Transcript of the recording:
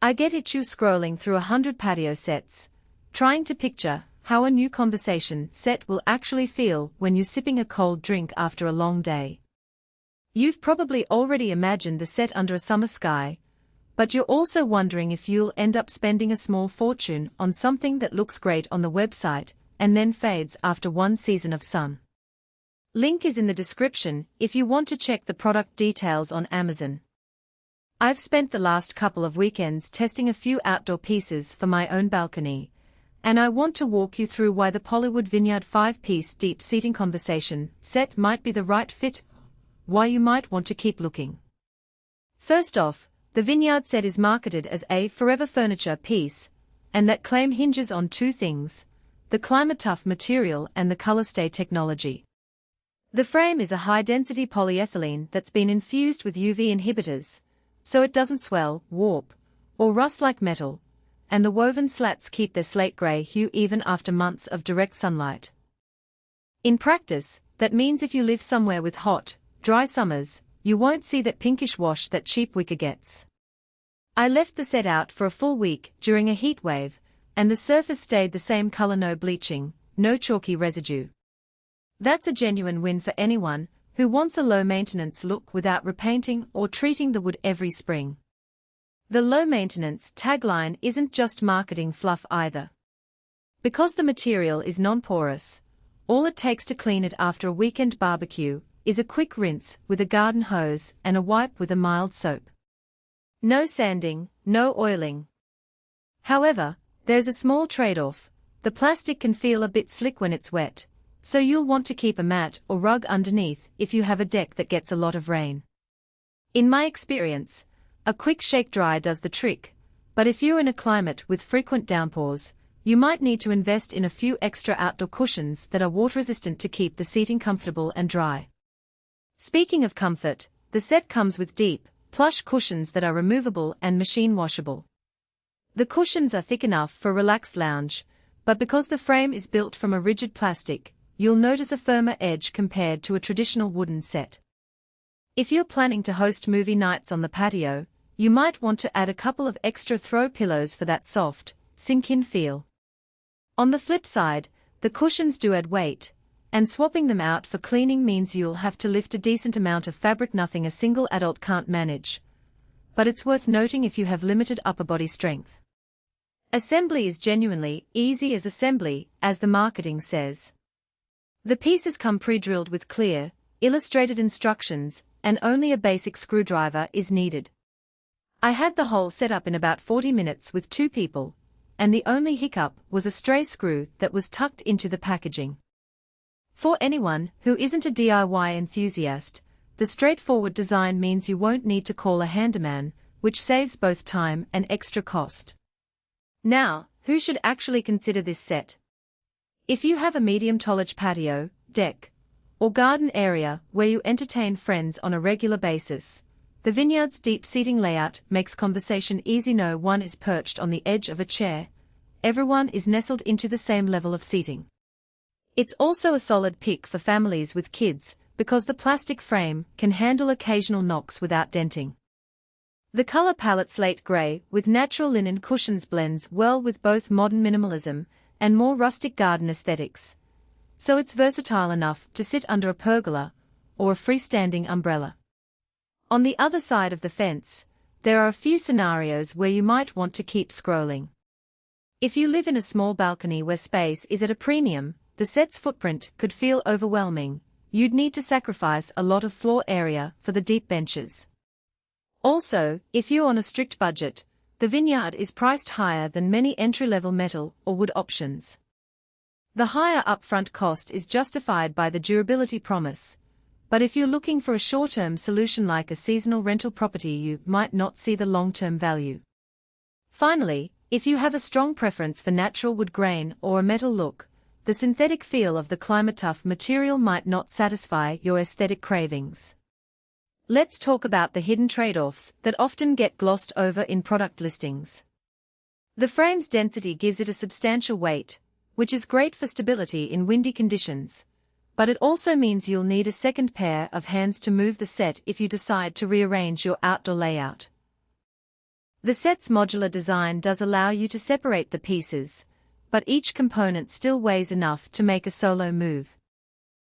I get itchy scrolling through 100 patio sets, trying to picture how a new conversation set will actually feel when you're sipping a cold drink after a long day. You've probably already imagined the set under a summer sky, but you're also wondering if you'll end up spending a small fortune on something that looks great on the website and then fades after one season of sun. Link is in the description if you want to check the product details on Amazon. I've spent the last couple of weekends testing a few outdoor pieces for my own balcony, and I want to walk you through why the POLYWOOD Vineyard 5-piece deep seating conversation set might be the right fit, why you might want to keep looking. First off, the Vineyard set is marketed as a forever furniture piece, and that claim hinges on two things: the Climatetuff material and the Colorstay technology. The frame is a high-density polyethylene that's been infused with UV inhibitors, so it doesn't swell, warp, or rust like metal, and the woven slats keep their slate gray hue even after months of direct sunlight. In practice, that means if you live somewhere with hot, dry summers, you won't see that pinkish wash that cheap wicker gets. I left the set out for a full week during a heat wave, and the surface stayed the same color: no bleaching, no chalky residue. That's a genuine win for anyone who wants a low-maintenance look without repainting or treating the wood every spring. The low-maintenance tagline isn't just marketing fluff either. Because the material is non-porous, all it takes to clean it after a weekend barbecue is a quick rinse with a garden hose and a wipe with a mild soap. No sanding, no oiling. However, there's a small trade-off: the plastic can feel a bit slick when it's wet, so you'll want to keep a mat or rug underneath if you have a deck that gets a lot of rain. In my experience, a quick shake dry does the trick, but if you're in a climate with frequent downpours, you might need to invest in a few extra outdoor cushions that are water-resistant to keep the seating comfortable and dry. Speaking of comfort, the set comes with deep, plush cushions that are removable and machine washable. The cushions are thick enough for relaxed lounge, but because the frame is built from a rigid plastic, you'll notice a firmer edge compared to a traditional wooden set. If you're planning to host movie nights on the patio, you might want to add a couple of extra throw pillows for that soft, sink-in feel. On the flip side, the cushions do add weight, and swapping them out for cleaning means you'll have to lift a decent amount of fabric, nothing a single adult can't manage. But it's worth noting if you have limited upper body strength. Assembly is genuinely easy as assembly, as the marketing says. The pieces come pre-drilled with clear, illustrated instructions, and only a basic screwdriver is needed. I had the whole set up in about 40 minutes with 2 people, and the only hiccup was a stray screw that was tucked into the packaging. For anyone who isn't a DIY enthusiast, the straightforward design means you won't need to call a handyman, which saves both time and extra cost. Now, who should actually consider this set? If you have a medium-tonnage patio, deck, or garden area where you entertain friends on a regular basis, the Vineyard's deep seating layout makes conversation easy. No one is perched on the edge of a chair, everyone is nestled into the same level of seating. It's also a solid pick for families with kids, because the plastic frame can handle occasional knocks without denting. The color palette slate gray with natural linen cushions blends well with both modern minimalism and more rustic garden aesthetics, so it's versatile enough to sit under a pergola or a freestanding umbrella. On the other side of the fence, there are a few scenarios where you might want to keep scrolling. If you live in a small balcony where space is at a premium, the set's footprint could feel overwhelming. You'd need to sacrifice a lot of floor area for the deep benches. Also, if you're on a strict budget, the Vineyard is priced higher than many entry-level metal or wood options. The higher upfront cost is justified by the durability promise, but if you're looking for a short-term solution like a seasonal rental property, you might not see the long-term value. Finally, if you have a strong preference for natural wood grain or a metal look, the synthetic feel of the Climatetuff material might not satisfy your aesthetic cravings. Let's talk about the hidden trade-offs that often get glossed over in product listings. The frame's density gives it a substantial weight, which is great for stability in windy conditions, but it also means you'll need a second pair of hands to move the set if you decide to rearrange your outdoor layout. The set's modular design does allow you to separate the pieces, but each component still weighs enough to make a solo move.